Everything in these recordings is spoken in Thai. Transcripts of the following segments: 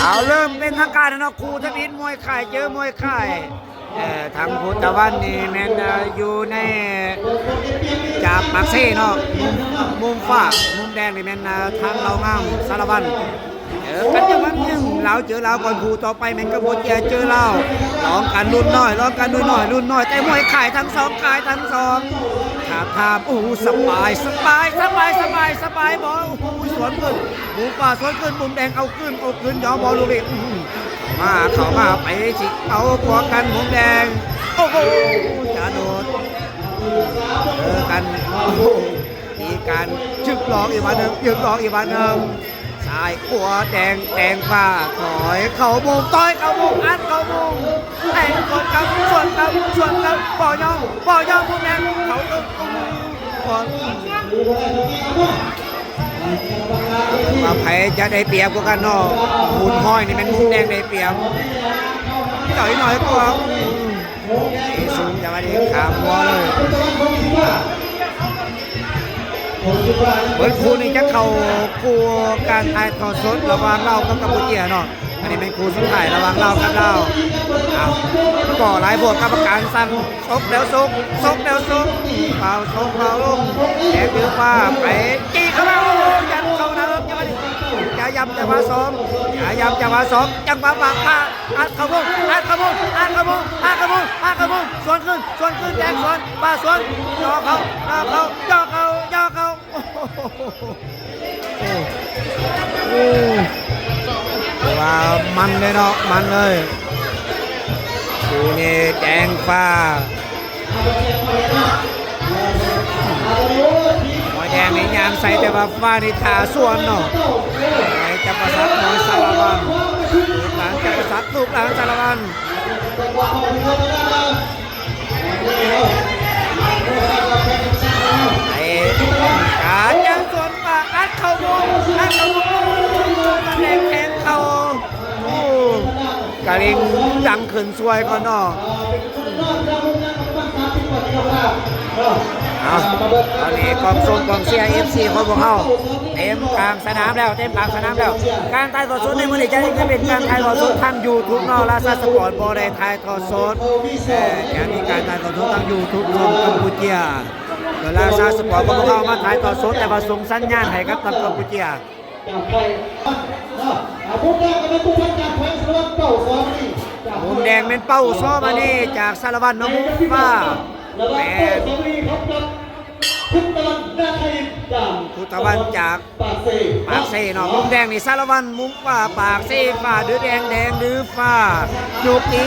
เอาเริ่มเป็นทางการนะครูทวินมวยไข่เจอมวยไข่ทางพุทธวันนี่แมนอยู่ในจากปากเซ่เนาะมุมฟ้ามุมแดงนี่แมนทางเรางามสารวันกันจังหวะนึงเราเจอเราก่อนครูต่อไปแมนกระโดดเจอเราลองกันรุ่นน้อยลองกันรุ่นน้อยแต่มวยไข่ทั้งสองถามโอ้สบายบอลสวนขึ้นมุมฟ้าสวนขึ้นมุมแดงเอาขึ้นยอมบอลลูกนี้มาเข้ามาไปจิกเอาขวากันมุมแดงโอ้โหจะโดดกันมีการจึกหลอกอีกวันหนึ่งซ้ายขวาแดงฟ้าถอยเข่ามุมต่อยเข่ามุมอัดเข่ามุมแต่งส่วนกับบ่อยองมุมแดงเขาว่าไผจะได้เปรียบกว่ากันเนาะมุนห้อยนี่มันมุมแดงได้เปรียบต่อยหน่อยกว่าสูงจะมาดีขามหัวเลยเหมือนครูนี่จะเข้าครูการถ่ายทอดสดระหว่างเรากับกัมพูชีเนาะอันนี้เป็นครูสุดท้ายระหว่างเรากับเราก็หลายพวกกรรมการสั่งซกแล้วซกเปล่าซกเปล่าลงแอบยื้อป้าไปจี้เข้ามายันเข้านะจะย้ำจะมาซ้อมจังหวะปากผ้าอัดเข้ามุมสวนขึ้นแดงสวนป้าสวนย่อเขาว่ามันเลยเนาะมันเลยดูนี่แดงฟ้าหอยแดงนี่ยางใส่แต่ว่าฟ้านี่ขาส่วนเนาะไอ้จับประสักมวยสารวันหลังจับประสักลูกหลังสารวันไอ้การยังส่วนปากอัดเข้ามุมแดงแทงเข้ากะลิงดังขึ้นสวยก่อนเนาะตอนนี้กองเชียร์ FC ของพวกเขาเต็มกลางสนามแล้วการถ่ายทอดสดในมือนี้จะเป็นการถ่ายทอดสดทาง YouTube เนาะราชสปอร์ตบ่ได้ถ่ายทอดสดจะมีการถ่ายทอดสดทาง YouTube ของกัมพูชีราชสปอร์ตของพวกเขามาถ่ายทอดสดแต่ว่าส่งสัญญาณให้กับกัมพูชีมุมแดงเป็นเป้าซ้อมานี่จากสารวัตรน้องฟ้าแม่พุทธวันจากปากเซ่เนาะมุมแดงนี่สารวัตรมุมฟ้าปากเซ่ฟ้าดื้อแดงดื้อฟ้ายกที่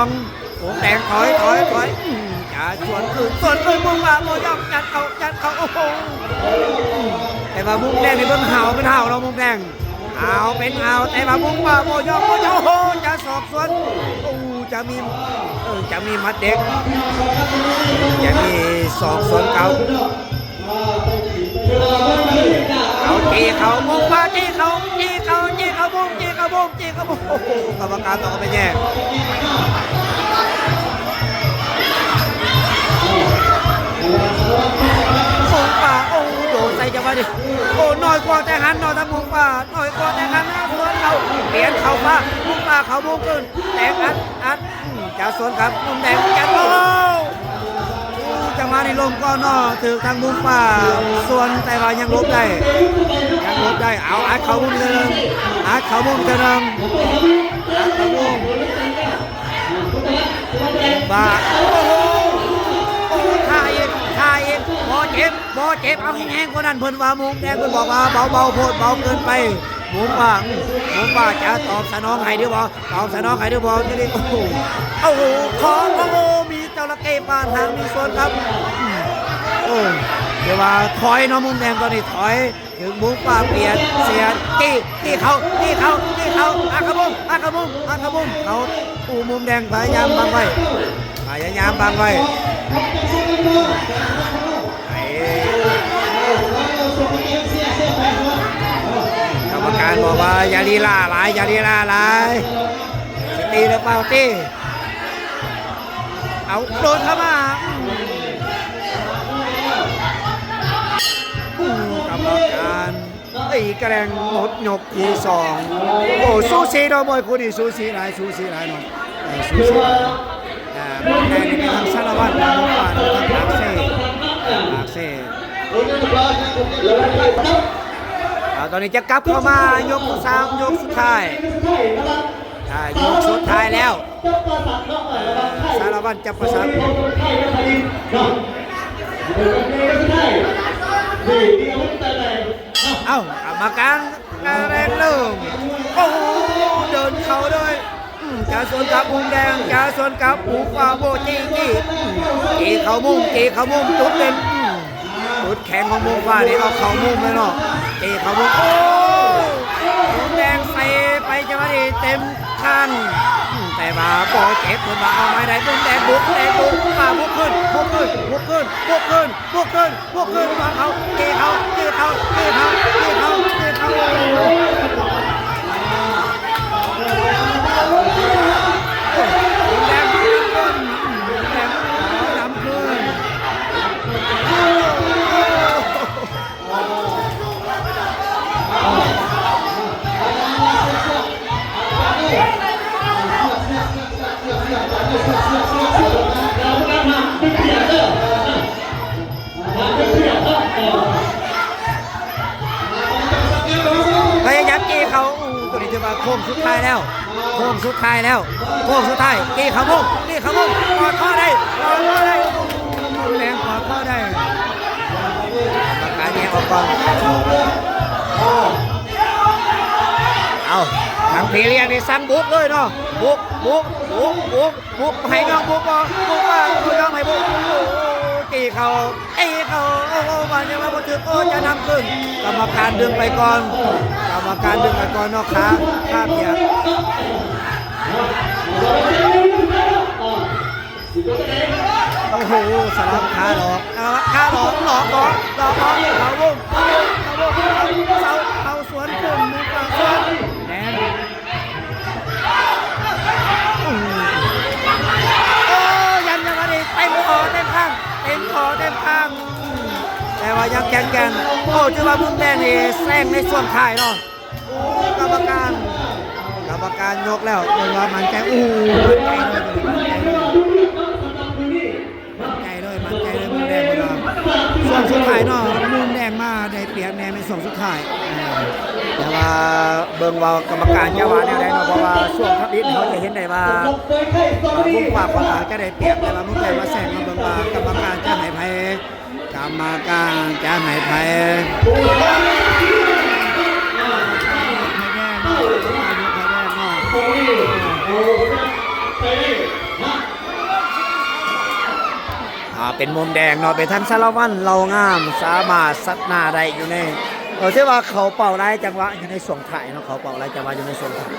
2มุมแดงถอยจะสวนขึ้นมุมฟ้าโมยอกจัดเขาโอ้โหแต่ว่ามุมแดงนี่เบิ่งเห่าเป็นเห่าเรามุมแดงเอาเป็นเอาแต่ว่ามุ้งว่าโมยโอ้โหจะสอบสวนจะมีมัดเด็กจะมีสอบสวนเขาจีเขามุ้งว่าจีเขามุ้งกรรมการต้องไปแย่มุ้งป่าโดนใส่จังหวะดิน้อยกว่าแต่หันน้อยทั้งมุ้งป่าน้อยกว่าแต่หันนะสวนเขาเปลี่ยนเขาป่ามุ้งป่าเขามุ้งขึ้นแดงอัดจะสวนครับมุ้งแดงจัดโอ้จังหวะนี้ลมก็นอถือทางมุ้งป่าส่วนแต่ว่ายังลบได้เอาอัดเขามุ้งเดิมป่าท่าอีกบ่เจ็บเอาแห้งๆคนนั้นเพิ่นว่ามุ้งแดงเพิ่นบอกว่าเบาโพดเบาเกินไปมุ้งป่าจะตอบสนองให้หรือบ่จะได้โอ้โหของมีจระเข้ปานทางมีส่วนครับเดี๋ยวว่าถอยน้องมุ้งแดงตอนนี้ถอยถึงมุ้งป่าเปลี่ยนเสียที่เขาอากระบุมเขามุ้งแดงพยายามบังไว้กรรมการบอกว่าอย่าลีลาหลายตีหรือเปล่าตีเอาโดนเข้ามากรรมการ ไอ้กระแรงหมดหยกที่สองโอ้สู้สีเราบ่อยคู่นี้สู้สีหลายสู้สีหลายหน่อยสู้สีมุมแดงนี่เป็นทางสารวัตรมุมขวาเป็นทางปากเซ่ตอนนี้จะกลับเข้ามายก3ยกสุดท้ายยกสุดท้ายแล้วสารวัตรจับประสานเอ้ากรรมการแรงเริ่มโอ้โหเดินเข่าด้วยจะสวนกับมุมแดงจะสวนกับหูฟ้าโบจี้เข่ามุมจุดเด่นจุดแข็งของมุมฟ้านี่เอาเข่ามุมเลยเนาะเข่ามุมโอ้มุมแดงใส่ไปจังหวะนี้เต็มคันแต่ว่าโปเจ็บคนว่าเอาไม้ได้มุมแดงบุกมาบุกขึ้นมาเขาเกี่เขาแดงดำขึ้นพยายามกี้เขาตัวนี้จะมาโค้งสุดท้ายแล้วกี้เขามุ่งกอดข้อได้แรงกอดข้อได้ปากกาแยกออกก่อนเอาทางพีเรียนนี่สั่งบุกเลยเนาะบุกให้น้องบุกมาน้องให้บุกตีเขามาเนี่ยมาบุกถึงจะนำขึ้นกรรมการดึงไปก่อนนอกขาเพียงโอ้โหสลับขาหลอกเขาบุ้มเขาสวนขึ้นมือฝั่งสวนแดนยันมาดิเต็มคอเต็มข้างแต่ว่ายังแกนโอ้จุฬาบุ้มแดงนี่แซงในช่วงท้ายเนาะกรรมการยกแล้วเลยว่ามันใจมันใจเลยมุมแดงเลยส่วนสุดท้ายเนาะมุมแดงมาได้เปรียบแน่ในส่วนสุดท้ายแต่ว่าเบิ่งว่ากรรมการจะว่าแนวใดเนาะเพราะว่าช่วงทับอิฐเขาจะเห็นได้ว่ามุมขวาของเขาจะได้เปรียบแต่ว่ามุมแดงมาแซงมาเบิ่งว่ากรรมการจะให้ไผเป็นมุมแดงเนาะเป็นทั้งสารวัตรเรางามสามารถซัดหน้าได้อยู่ในที่ว่าเขาเป่าไล่จังหวะอยู่ในส่วนถ่ายเนาะเขาเป่าไล่จังหวะอยู่ในส่วนถ่าย